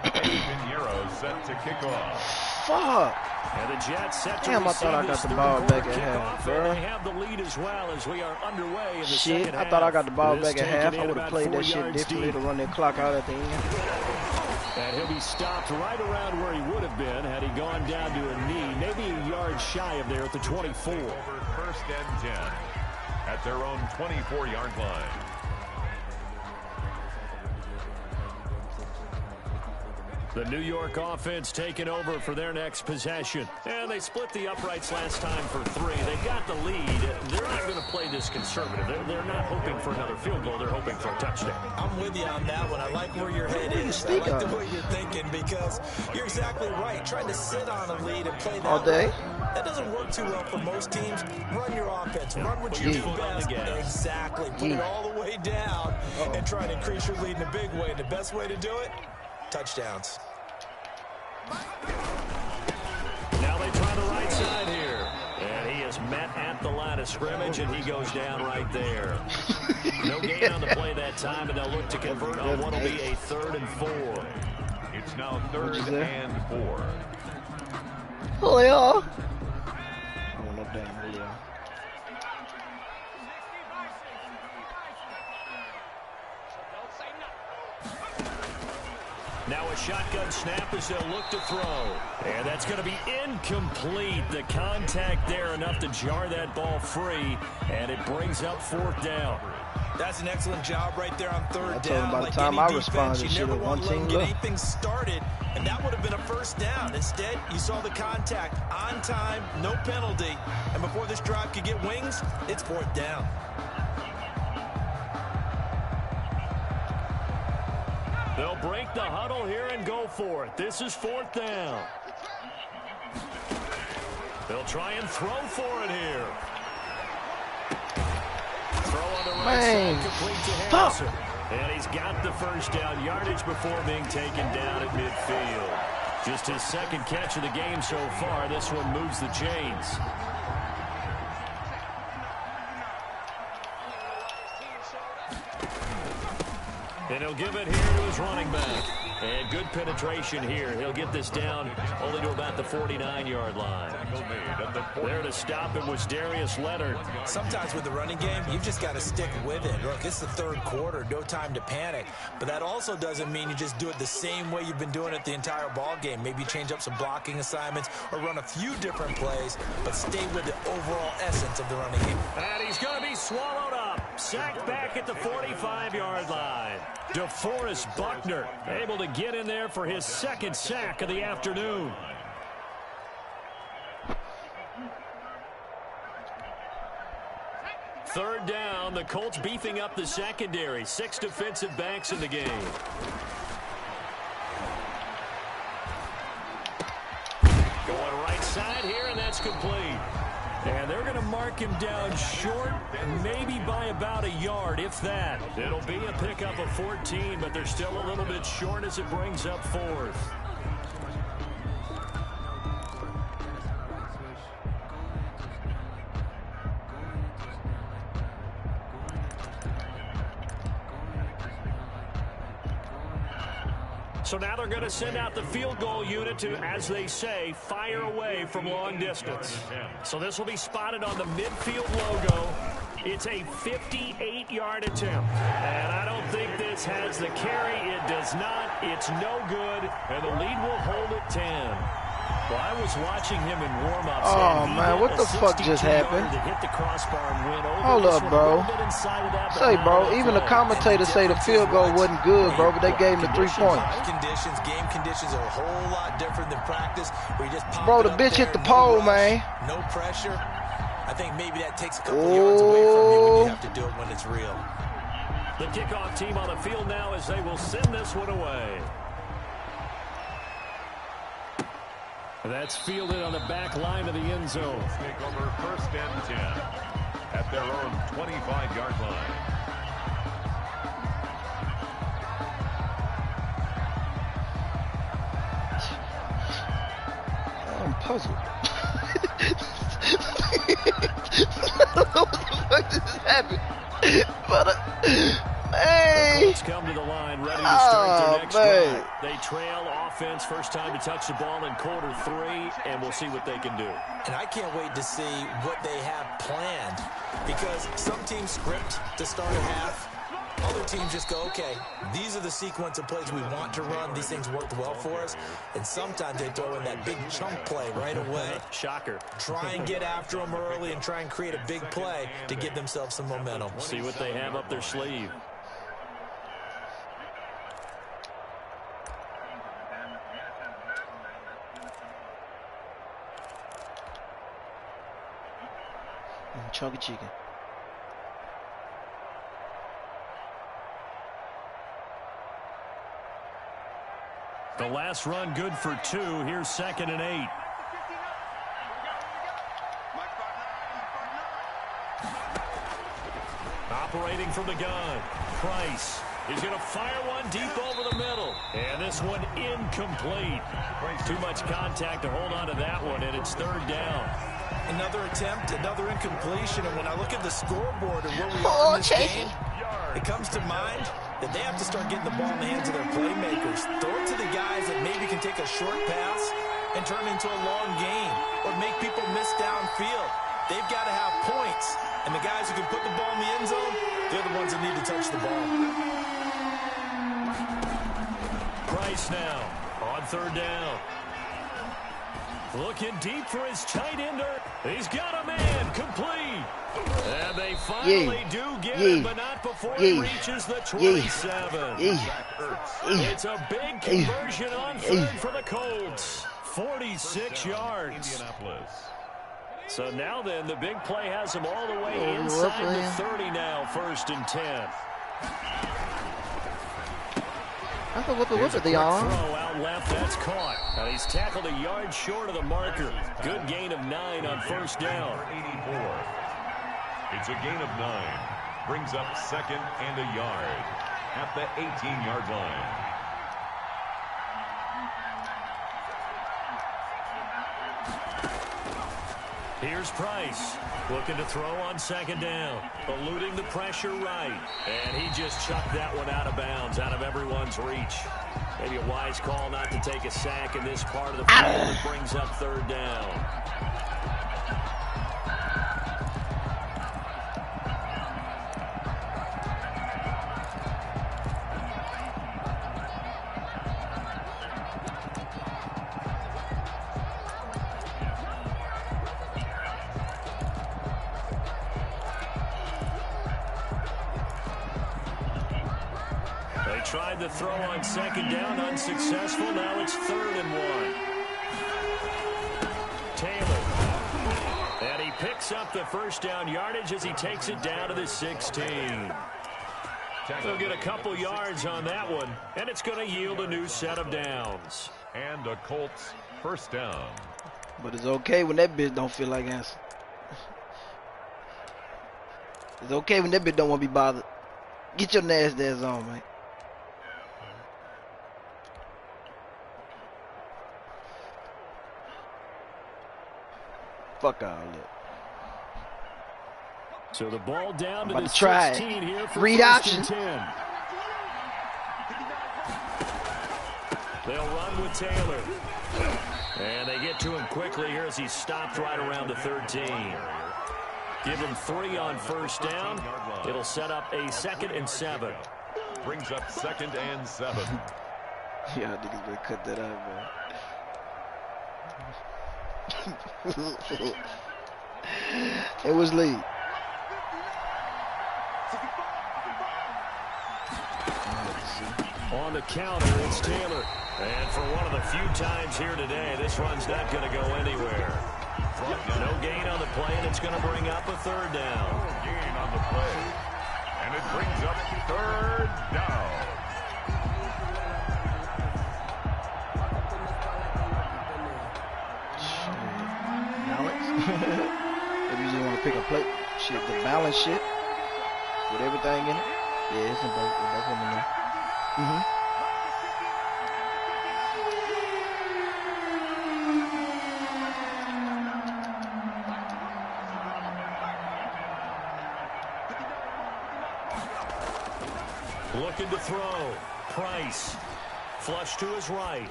S5: Pinheiro set to kick off.
S2: Fuck.
S3: And the Jets set to
S2: Damn, I thought I got the ball back at half, bro.
S3: They have the lead as well as we are underway in the
S2: shit,
S3: second
S2: I thought I got the ball
S3: half.
S2: back at half. I would have
S3: about
S2: played
S3: 4
S2: that shit
S3: yards
S2: differently
S3: deep.
S2: to run that clock out at the end.
S3: And he'll be stopped right around where he would have been had he gone down to a knee, maybe a yard shy of there at the 24.
S5: Over 1st and 10 at their own 24-yard line.
S3: The New York offense taking over for their next possession. And they split the uprights last time for 3. They got the lead. They're not going to play this conservative. They're not hoping for another field goal. They're hoping for a touchdown.
S4: I'm with you on that one. I like where your head is. I like the way you're thinking because you're exactly right. Trying to sit on a lead and play that
S2: all day.
S4: That doesn't work too well for most teams. Run your offense. Run what you do best. Exactly. Put it all the way down and try to increase your lead in a big way. And the best way to do it, touchdowns.
S3: Now they try the right side here. And he is met at the line of scrimmage, and he goes down right there. No gain on the play that time, and they'll look to convert on what will be a 3rd and 4.
S5: It's now 3rd and 4.
S2: Julio. I want no damn Julio.
S3: Now a shotgun snap as they'll look to throw. And that's going to be incomplete. The contact there enough to jar that ball free. And it brings up 4th down.
S4: That's an excellent job right there on 3rd down.
S2: By the time I responded, you never want to
S4: get anything started, and that would have been a 1st down. Instead, you saw the contact on time, no penalty, and before this drive could get wings, it's 4th down.
S3: They'll break the huddle here and go for it. This is 4th down. They'll try and throw for it here. Throw on the right side, complete to Harrison. And he's got the first down yardage before being taken down at midfield. Just his 2nd catch of the game so far. This one moves the chains. And he'll give it here to his running back. And good penetration here. He'll get this down only to about the 49-yard line. There to stop him was Darius Leonard.
S4: Sometimes with the running game, you've just got to stick with it. Look, it's the 3rd quarter, no time to panic. But that also doesn't mean you just do it the same way you've been doing it the entire ball game. Maybe change up some blocking assignments or run a few different plays, but stay with the overall essence of the running game.
S3: And he's going to be swallowed up. Sacked back at the 45-yard line. DeForest Buckner able to get in there for his 2nd sack of the afternoon. Third down, the Colts beefing up the secondary. 6 defensive backs in the game. Going right side here, and that's complete. And they're going to mark him down short, maybe by about a yard, if that. It'll be a pickup of 14, but they're still a little bit short as it brings up 4th. So now they're going to send out the field goal unit to, as they say, fire away from long distance. So this will be spotted on the midfield logo. It's a 58-yard attempt. And I don't think this has the carry. It does not. It's no good. And the lead will hold at 10. Well, I was watching him in warm-ups.
S2: Oh, man, what the fuck just happened?
S3: Hit the crossbar and went over.
S2: Hold up, bro. Say, bro, even the commentators say the field goal wasn't good, bro, but they gave him the 3 points.
S4: Game conditions are a whole lot different than practice, where you just pop
S2: bro, the bitch hit the pole, man.
S4: No pressure. I think maybe that takes a couple yards away from you when you have to do it when it's real.
S3: The kickoff team on the field now as they will send this one away. That's fielded on the back line of the end zone.
S5: Take over 1st and 10 at their own 25-yard line.
S2: I'm puzzled. I don't know what the fuck just happened. But, hey.
S3: The Colts come to the line, ready to start their next drive. They trail offense, first time to touch the ball in quarter 3, and we'll see what they can do.
S4: And I can't wait to see what they have planned, because some teams script to start a half. Other teams just go, okay, these are the sequence of plays we want to run. These things worked well for us. And sometimes they throw in that big chunk play right away.
S3: Shocker.
S4: Try and get after them early and try and create a big play to give themselves some momentum.
S3: See what they have up their sleeve.
S2: Chunky chicken.
S3: The last run good for 2. Here's 2nd and 8. Operating from the gun. Price is going to fire one deep over the middle. And this one incomplete. Too much contact to hold on to that one, and it's 3rd down.
S4: Another attempt, another incompletion. And when I look at the scoreboard and where we are in this game, it comes to mind that they have to start getting the ball in the hands of their playmakers. Throw it to the guys that maybe can take a short pass and turn it into a long gain or make people miss downfield. They've got to have points. And the guys who can put the ball in the end zone, they're the ones that need to touch the ball.
S3: Price now on 3rd down. Looking deep for his tight ender. He's got a man complete. And they finally do get it, but not before he reaches the 27. It's a big conversion on 3rd for the Colts. 46 yards. So now then, the big play has him all the way inside the 30 now, 1st and 10.
S2: That's a whoop the arm.
S3: Throw out left, that's caught. And he's tackled a yard short of the marker. Good gain of 9 on first down.
S5: 84. It's a gain of 9. Brings up 2nd and a yard at the 18-yard line.
S3: Here's Price, looking to throw on 2nd down, eluding the pressure right, and he just chucked that one out of bounds, out of everyone's reach. Maybe a wise call not to take a sack in this part of the field that brings up 3rd down. Tried the throw on 2nd down, unsuccessful. Now it's 3rd and 1. Taylor. And he picks up the first down yardage as he takes it down to the 16. They'll get a couple yards on that one, and it's going to yield a new set of downs.
S5: And a Colts first down.
S2: But it's okay when that bitch don't feel like answering. It's okay when that bitch don't want to be bothered. Get your nasty ass on, man. Fuck all that.
S3: So the ball down to
S2: I'm
S3: the
S2: about to try
S3: 16 here for
S2: read option.
S3: 10. They'll run with Taylor. And they get to him quickly here as he's stopped right around the 13. Give him 3 on first down. It'll set up a 2nd and 7.
S5: Brings up 2nd and 7.
S2: Yeah, I think he's gonna cut that out, man. It was lead.
S3: On the counter, it's Taylor. And for one of the few times here today, this run's not going to go anywhere. No gain on the play, and it's going to bring up a 3rd down.
S5: No gain on the play. And it brings up 3rd down.
S2: If you just want to pick a plate, shit, the balance shit with everything in it. Yeah, it's in both of them in there.
S3: Looking to throw. Price. Flush to his right.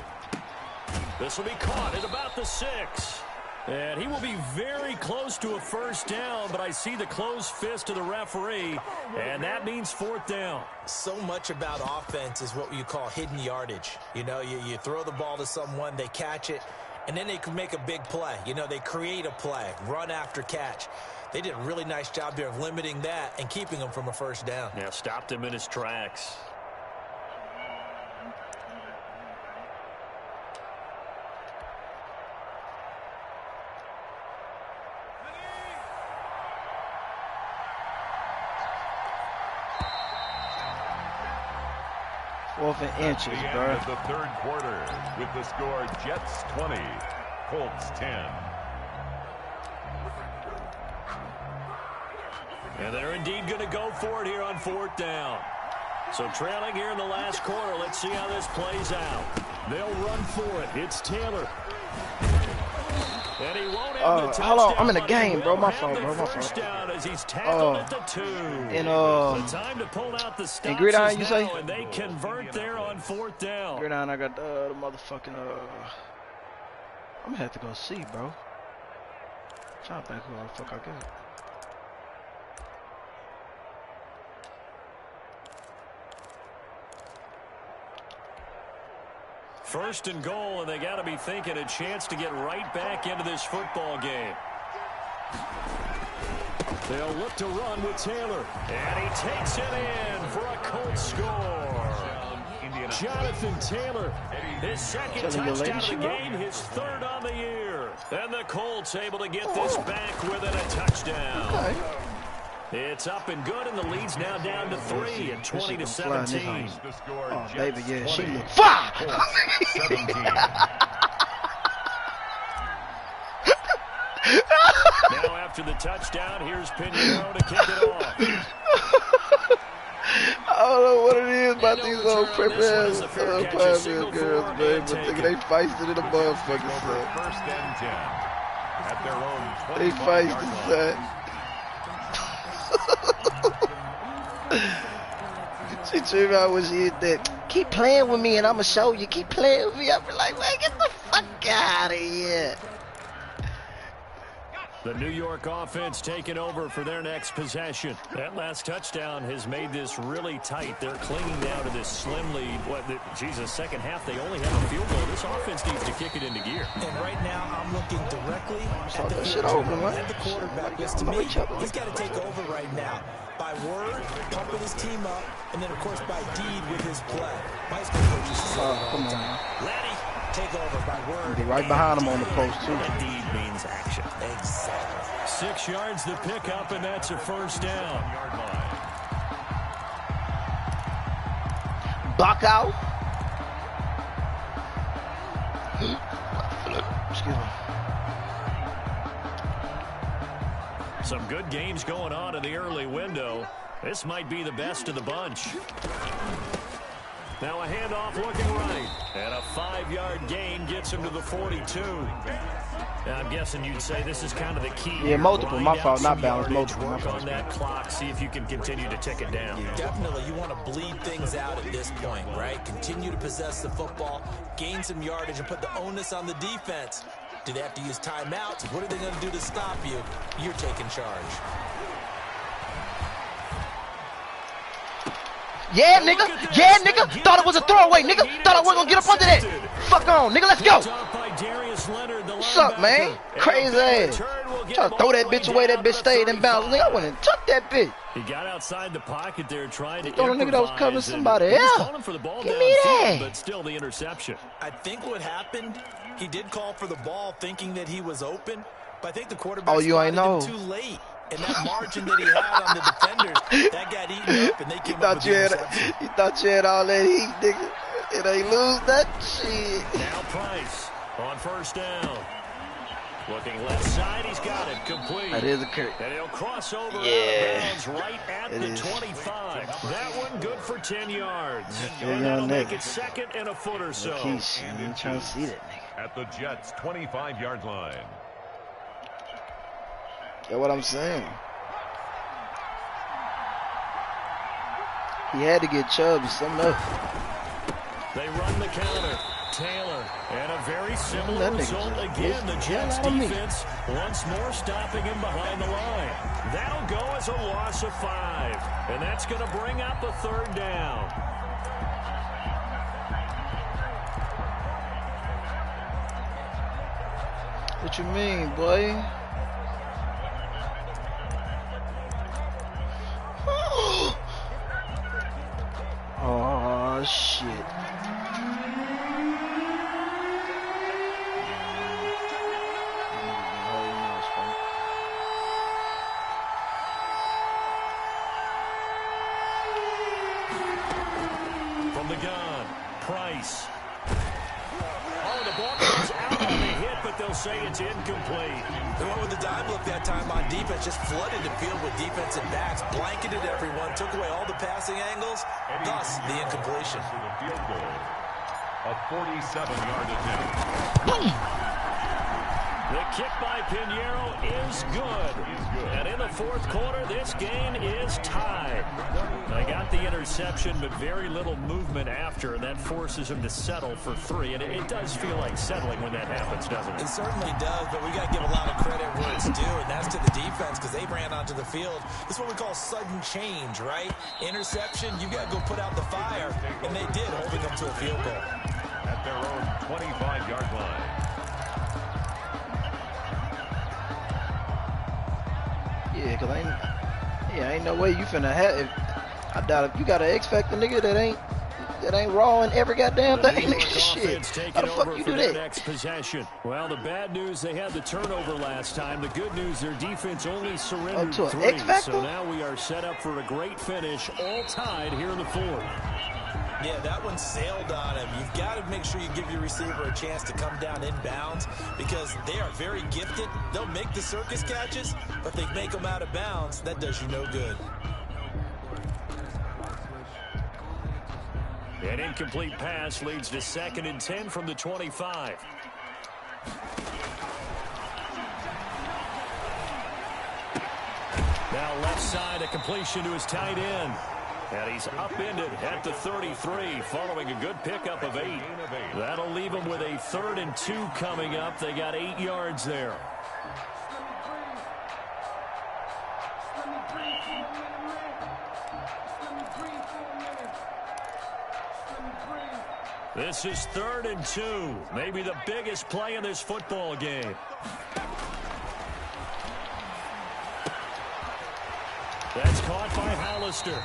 S3: This will be caught at about the 6. And he will be very close to a first down, but I see the closed fist of the referee, and that means 4th down.
S4: So much about offense is what you call hidden yardage. You know, you throw the ball to someone, they catch it, and then they can make a big play. You know, they create a play, run after catch. They did a really nice job there of limiting that and keeping him from a first down.
S3: Yeah, stopped him in his tracks.
S2: Fourth and inches,
S5: the
S2: bro.
S5: End of the 3rd quarter with the score Jets 20, Colts 10.
S3: And they're indeed going to go for it here on 4th down. So trailing here in the last quarter. Let's see how this plays out. They'll run for it. It's Taylor. And he won't have the touchdown.
S2: Hold on, I'm in the game, bro. My fault, bro. My
S3: First
S2: fault.
S3: down as he's tackled at the 2.
S2: And
S3: the time to pull out the stops
S2: Gridiron,
S3: is
S2: you
S3: now,
S2: say?
S3: and they convert there on 4th down.
S2: Gridiron, I got the motherfucking I'm gonna have to go see, bro. Trying to think who the fuck I got.
S3: First and goal, and they got to be thinking a chance to get right back into this football game. They'll look to run with Taylor, and he takes it in for a Colts score. Jonathan Taylor, his 2nd touchdown of the game, his 3rd on the year. And the Colts able to get this back within a touchdown.
S2: Okay.
S3: It's up and good, and the lead's now down to 3 at 20-17.
S2: Oh, baby, yeah, she look fire!
S3: Now after the touchdown, here's Pinheiro to kick it off.
S2: I don't know what it is about these old prep-ass 5-year girls, man, but they feisted in the motherfucker, son.
S5: First and 10 at their own 25-yard
S2: They feisted, son. She told me I was here that keep playing with me and I'ma show you. Keep playing with me. I be like, man, get the fuck out of here.
S3: The New York offense taking over for their next possession. That last touchdown has made this really tight. They're clinging down to this slim lead. Jesus, second half, they only have a field goal. This offense needs to kick it into gear.
S4: And right now, I'm looking directly at the
S2: shit over, man.
S4: at the quarterback. Because to me, he's got to take over right now. By word, pumping his team up, and then, of course, by deed with his play. Vice coaches.
S2: Come on, man.
S4: Laddie, take over by word.
S2: Be right behind him on the post, too.
S3: And deed means action.
S4: Exactly.
S3: 6 yards the pickup, and that's a first down.
S2: Bucko. Excuse me.
S3: Some good games going on in the early window. This might be the best of the bunch. Now a handoff looking right. And a 5-yard gain gets him to the 42. Now I'm guessing you'd say this is kind of the key.
S2: Yeah, multiple. My fault. Not balanced. Multiple.
S3: Work on that clock. See if you can continue to tick it down.
S4: Definitely, you want to bleed things out at this point, right? Continue to possess the football, gain some yardage, and put the onus on the defense. Do they have to use timeouts? What are they going to do to stop you? You're taking charge.
S2: Yeah, nigga. Yeah, nigga. Thought it was a throwaway, nigga. Thought I wasn't gonna get up under that. Fuck on, nigga. Let's go. What's up, man? Crazy ass. Trying to throw that bitch away. That bitch stayed in bounds. Nigga, I went and took that bitch.
S3: He got outside the pocket there trying to
S2: throw the nigga that was covering somebody. Yeah. Give me that.
S3: But still the interception.
S4: I think what happened, he did call for the ball thinking that he was open, but I think the quarterback spotted him too late. And that margin that he had on the defenders, that got eaten up, and they came up with the interception.
S2: You thought you had all that heat, nigga. And they lose that shit.
S3: Now Price on first down. Looking left side, he's got it complete.
S2: That is a curse.
S3: And he'll cross over out of bounds right at the 25. That one good for 10 yards. And that'll make it second and a foot or so.
S2: You ain't trying to see that nigga.
S5: At the Jets' 25-yard line.
S2: That's what I'm saying. He had to get Chubb something else.
S3: They run the counter. Taylor, and a very similar result again. The Jets defense once more stopping him behind the line. That'll go as a loss of 5, and that's going to bring up a third down.
S2: What you mean, boy? Oh, shit.
S3: From the gun, Price. Oh, the ball comes out on the hit, but they'll say it's incomplete.
S4: They went with the dime look that time on defense, just flooded the field with defensive backs, blanketed everyone, took away all the passing angles, thus the incompletion.
S5: The field goal, a 47-yard attempt.
S3: The kick by Pinheiro is good. And in the fourth quarter, this game is tied. They got the interception, but very little movement after, and that forces him to settle for 3. And it does feel like settling when that happens, doesn't it?
S4: It certainly does, but we got to give a lot of credit where it's due, and that's to the defense because they ran onto the field. This is what we call sudden change, right? Interception, you got to go put out the fire, and they did, holding them to a field goal.
S5: At their own 25-yard line.
S2: Yeah, cause ain't no way you finna have. I doubt if you got an X Factor nigga that That ain't raw in every goddamn thing. Shit. How the fuck you do that?
S3: Next possession. Well, the bad news, they had the turnover last time. The good news, their defense only surrendered
S2: to an
S3: 3.
S2: X factor?
S3: So now we are set up for a great finish, all tied here in the 4th.
S4: Yeah, that one sailed on him. You've got to make sure you give your receiver a chance to come down inbounds because they are very gifted. They'll make the circus catches, but if they make them out of bounds, that does you no good.
S3: An incomplete pass leads to 2nd and 10 from the 25. Now left side, a completion to his tight end. And he's upended at the 33 following a good pickup of 8. That'll leave him with a 3rd and 2 coming up. They got 8 yards there. This is 3rd and 2. Maybe the biggest play in this football game. That's caught by Hollister.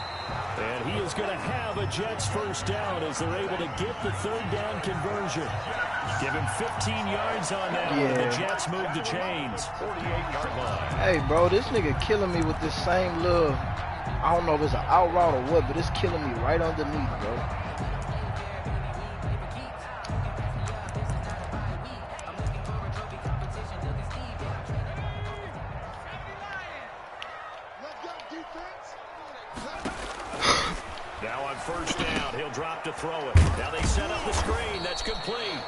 S3: And he is going to have a Jets first down as they're able to get the 3rd down conversion. Give him 15 yards on that one. The Jets move the chains. 48-yard line.
S2: Hey, bro, this nigga killing me with this same little, I don't know if it's an out route or what, but it's killing me right underneath, bro.
S3: Now on first down, he'll drop to throw it. Now they set up the screen. That's complete.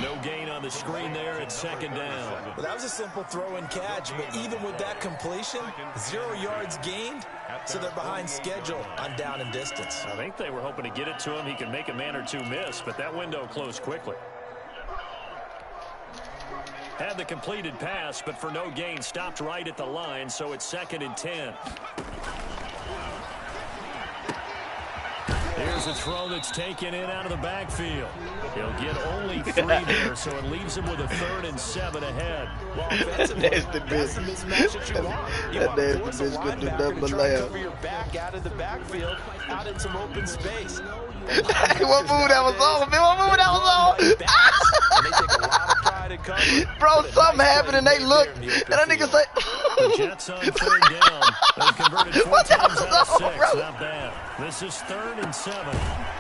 S3: No gain on the screen there at 2nd down.
S4: Well, that was a simple throw and catch, but even with that completion, 0 yards gained, so they're behind schedule on down and distance.
S3: I think they were hoping to get it to him. He can make a man or two miss, but that window closed quickly. Had the completed pass, but for no gain, stopped right at the line, so it's 2nd and 10. Here's a throw that's taken in out of the backfield. He'll get only 3 there, so it leaves him with a 3rd and 7 ahead.
S4: Well, that's the mismatch that you want. You want to force a linebacker to try to cover your back out of the backfield, out in some open space.
S2: What move that was on, man? What move that was on?
S4: They take a lot of pride in cover.
S2: Bro, something happened and they looked, and that nigga say,
S3: The Jets on 3rd down. They've converted 4 times out of 6. Not bad. This is 3rd and 7.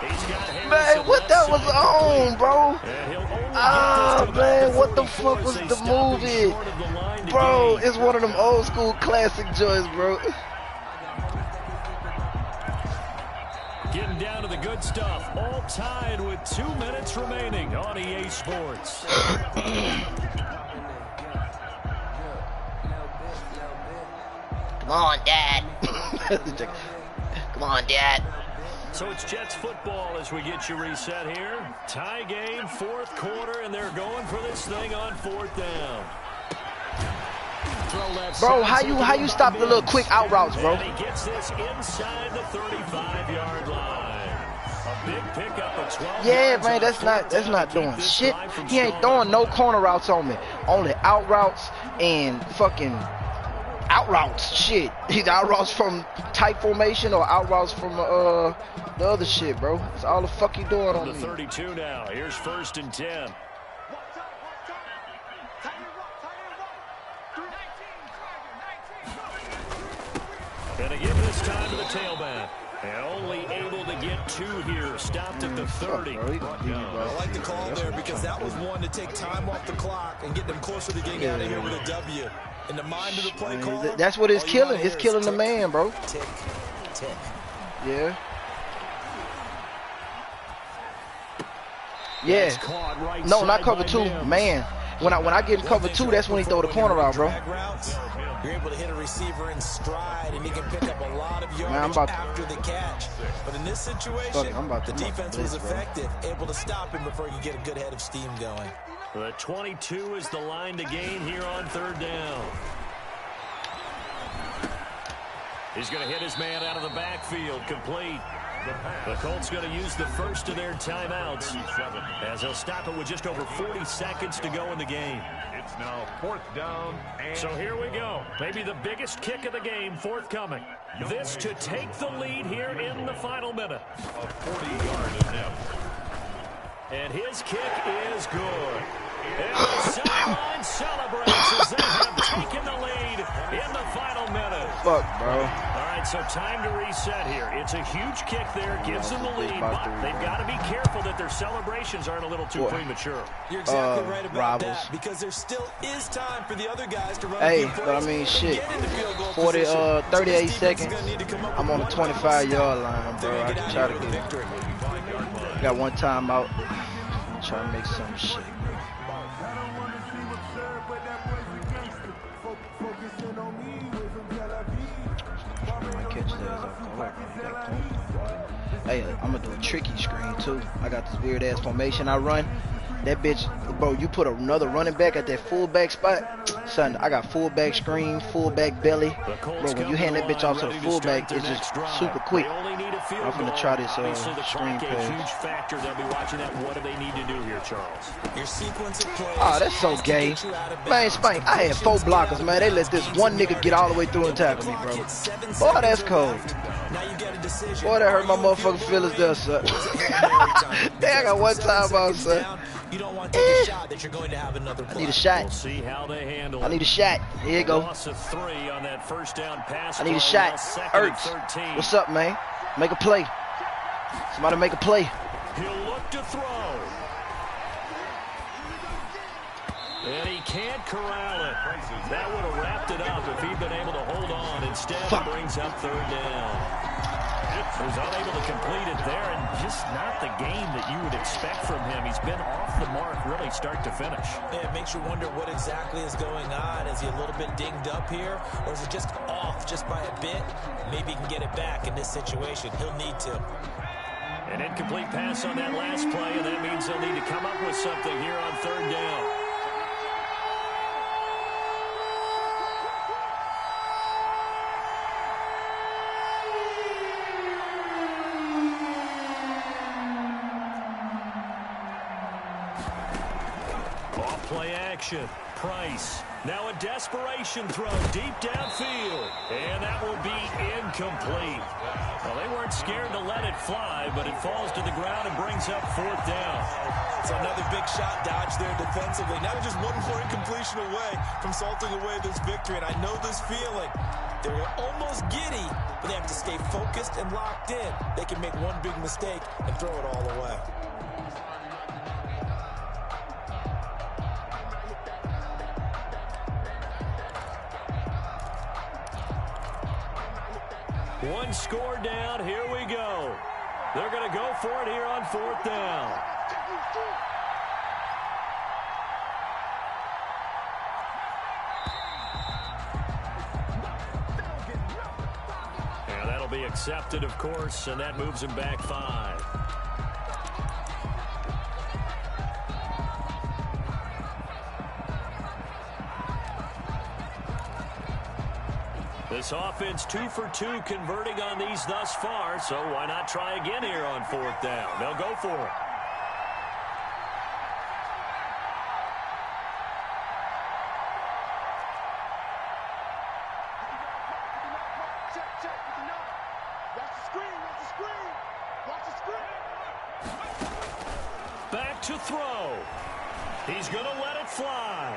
S3: He's got
S2: man, what that was on, bro? Ah, man, what the fuck was the movie? Bro, it's one of them old school classic joints, bro.
S3: Getting down to the good stuff. All tied with 2 minutes remaining on EA Sports.
S2: Come on, Dad. Come on, Dad.
S3: So it's Jets football as we get you reset here. Tie game, 4th quarter, and they're going for this thing on 4th down.
S2: Bro, how you stop the little quick out routes, bro?
S3: And he gets this inside the 35-yard line. A big pickup of 12.
S2: Yeah, man, that's not doing shit. He ain't throwing no corner routes on me. Only out routes and fucking out routes. Shit. He's out routes from tight formation or out routes from the other shit, bro. That's all the fuck he doing on
S3: the
S2: me.
S3: 32 now. Here's 1st and 10. And again this time to the tailback. And only able to get 2 here. Stopped at the 30.
S4: I like the call there because that was one to take time off the clock and get them closer to getting out of here with a W. In the mind of the play caller,
S2: that's what it's killing. It's killing the man, bro.
S4: Tick, tick.
S2: Yeah. Yeah. No, not cover 2. Man. When I get in cover 2, that's when he throw the corner out, bro.
S4: You're able to hit a receiver in stride, and he can pick up a lot of yardage after the catch. But in this situation, the defense was effective, able to stop him before he could get a good head of steam going.
S3: The 22 is the line to gain here on 3rd down. He's going to hit his man out of the backfield, complete. The Colts going to use the first of their timeouts as they'll stop it with just over 40 seconds to go in the game.
S5: It's now 4th down. And
S3: So here we go. Maybe the biggest kick of the game forthcoming. This to take the lead here in the final minute.
S5: a 40-yard attempt.
S3: And his kick is good. And the sideline celebrates as they have taken the lead in the final minute.
S2: Fuck, bro.
S3: All right, so time to reset here. It's a huge kick there, gives them the lead, but they've got to be careful that their celebrations aren't a little too premature.
S4: You're exactly right about
S2: rivals.
S4: that, because there still is time for the other guys to run.
S2: Hey, but I mean, shit. 38 seconds. I'm on the 25-yard line, bro. I can try to get it. Got one timeout. Try to make some shit. Hey, I'm gonna do a tricky screen too. I got this weird ass formation I run. That bitch, bro, you put another running back at that fullback spot, son, I got fullback screen, fullback belly. Bro, when you hand that bitch off to the fullback, it's just super quick. I'm gonna try this screen pass.
S3: Huge factor. They'll be watching that. What do they need to do here, Charles?
S4: Your sequence of plays.
S2: Oh, that's so gay. Man, Spank, I had 4 blockers, man. They let this one nigga get all the way through and tackle me, bro. Boy, that's cold. Boy, that hurt my motherfucking feelings there, son. Damn, I got one time out, son.
S4: You don't want to take a shot that you're going to have another play.
S2: I need a shot.
S3: We'll see how they handle
S2: I need a shot. Here you go.
S3: Loss of 3 on that first down pass.
S2: I need a shot. Ertz, what's up, man? Make a play. Somebody make a play.
S3: He'll look to throw. And he can't corral it. That would have wrapped it up if he'd been able to hold on. Instead, it brings up 3rd down. Was unable to complete it there, and just not the game that you would expect from him. He's been off the mark really start to finish.
S4: Yeah, it makes you wonder what exactly is going on. Is he a little bit dinged up here, or is it just off just by a bit? Maybe he can get it back in this situation. He'll need to.
S3: An incomplete pass on that last play, and that means they'll need to come up with something here on 3rd down. Play action. Price. Now a desperation throw deep downfield. And that will be incomplete. Well, they weren't scared to let it fly, but it falls to the ground and brings up 4th down.
S4: It's another big shot dodge there defensively. Now just one more incompletion away from salting away this victory. And I know this feeling. They're almost giddy, but they have to stay focused and locked in. They can make one big mistake and throw it all away.
S3: One score down. Here we go. They're going to go for it here on 4th down. And that'll be accepted, of course, and that moves him back 5. This offense 2 for 2 converting on these thus far, so why not try again here on 4th down? They'll go for it. Back to throw. He's going to let it fly.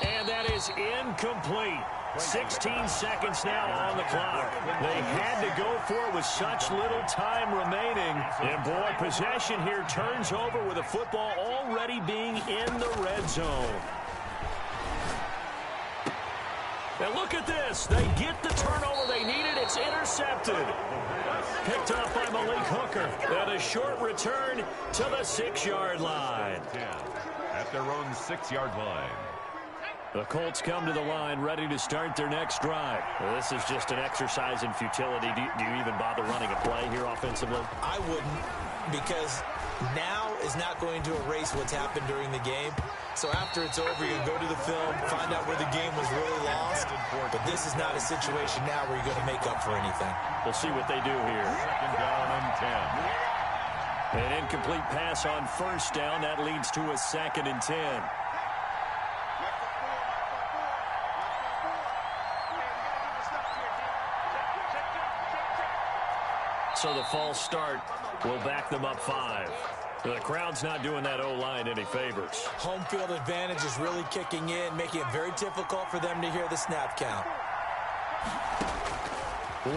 S3: And that is incomplete. 16 seconds now on the clock. They had to go for it with such little time remaining. And boy, possession here turns over with the football already being in the red zone. And look at this. They get the turnover they needed. It's intercepted. Picked off by Malik Hooker. And a short return to the 6-yard line.
S5: At their own 6-yard line.
S3: The Colts come to the line ready to start their next drive. Well, this is just an exercise in futility. Do you even bother running a play here offensively?
S4: I wouldn't, because now is not going to erase what's happened during the game. So after it's over, you're going to go to the film, find out where the game was really lost. But this is not a situation now where you're going to make up for anything.
S3: We'll see what they do here.
S5: Second down and 10.
S3: An incomplete pass on first down. That leads to a 2nd and 10. So the false start will back them up 5. The crowd's not doing that O-line any favors.
S4: Home field advantage is really kicking in, making it very difficult for them to hear the snap count.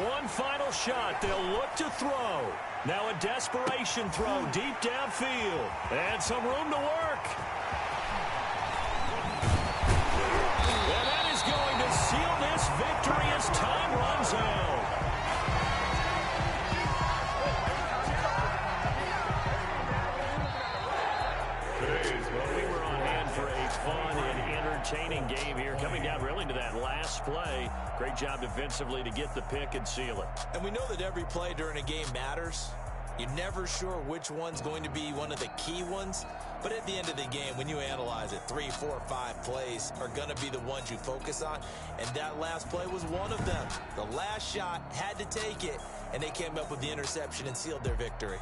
S3: One final shot. They'll look to throw. Now a desperation throw deep downfield. And some room to work. And that is going to seal this victory as time runs out. Well, we were on hand for a fun and entertaining game here, coming down really to that last play. Great job defensively to get the pick and seal it.
S4: And we know that every play during a game matters. You're never sure which one's going to be one of the key ones. But at the end of the game, when you analyze it, 3, 4, 5 plays are going to be the ones you focus on. And that last play was one of them. The last shot had to take it, and they came up with the interception and sealed their victory.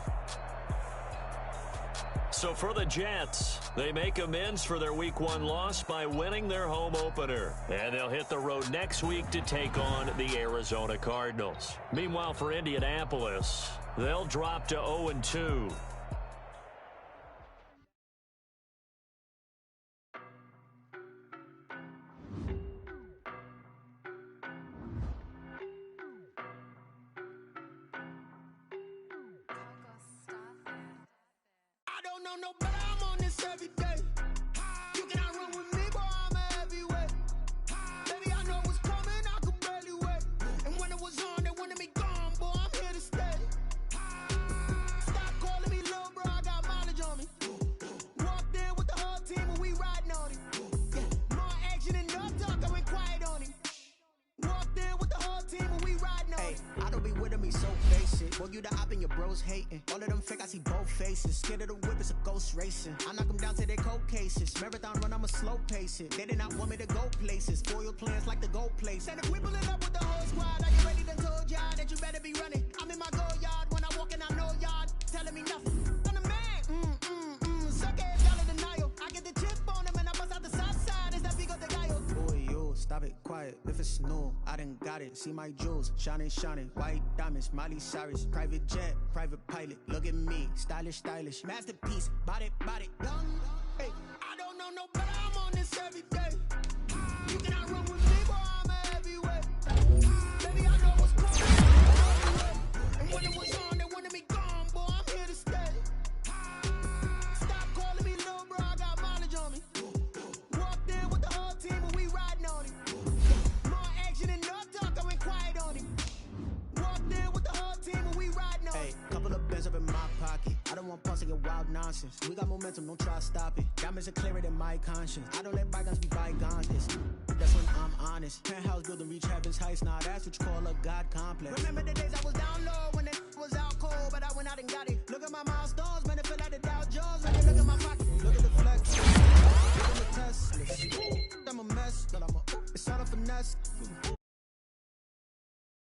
S3: So for the Jets, they make amends for their Week 1 loss by winning their home opener. And they'll hit the road next week to take on the Arizona Cardinals. Meanwhile, for Indianapolis, they'll drop to 0-2.
S1: No better, I'm on this every day. You cannot run with me, boy, I'm a heavyweight. Baby, I know what's coming, I could barely wait. And when it was on, they wanted me gone, boy, I'm here to stay. Stop calling me little bro, I got mileage on me. Walked in with the whole team and we riding on him. Yeah, more action and no talk, I went quiet on him. Walked in with the whole team and we riding on him.
S6: I don't be with me so basic. Boy, you the op and your bros hating. All of them fake, I see both faces. Scared of the whip, it's a ghost racing. I knock them down to their cold cases. Marathon run, I'ma slow pace it. They did not want me to go places. Foil plans like the gold place.
S1: And if we pulling up with the whole squad, are you ready to told y'all that you better be running? I'm in my go yard, when I walk in I know y'all telling me nothing. I'm the man, suck ass, y'all in denial. I get the chip on them and I bust out the south side, is that big of the guy?
S6: Boy, you, stop it, quiet. If it's new, I done got it. See my jewels, shining, shining. White diamonds, Miley Cyrus. Private jet, private pilot. Look at me, stylish, stylish. Masterpiece, body, young.
S1: Hey, I don't know no better, I'm on this every day. You cannot run with me, boy, I'm a heavyweight. Baby, I know what's coming. And when it was on, they wanted me gone, boy, I'm here to stay. Stop calling me little bro, I got mileage on me. Walked in with the whole team and we riding on him. More action and no talk, I went quiet on him. Walked in with the whole team and we riding on him.
S6: Hey, couple of bands up in my pocket. I don't want pulse and wild nonsense. We got momentum, don't try to stop it. Diamonds are clearer than my conscience. I don't let bygones be bygones. That's when I'm honest. Penthouse building, reach heaven's heights. Nah, that's what you call a God complex.
S1: Remember the days I was down low when it was out cold, but I went out and got it. Look at my milestones, man.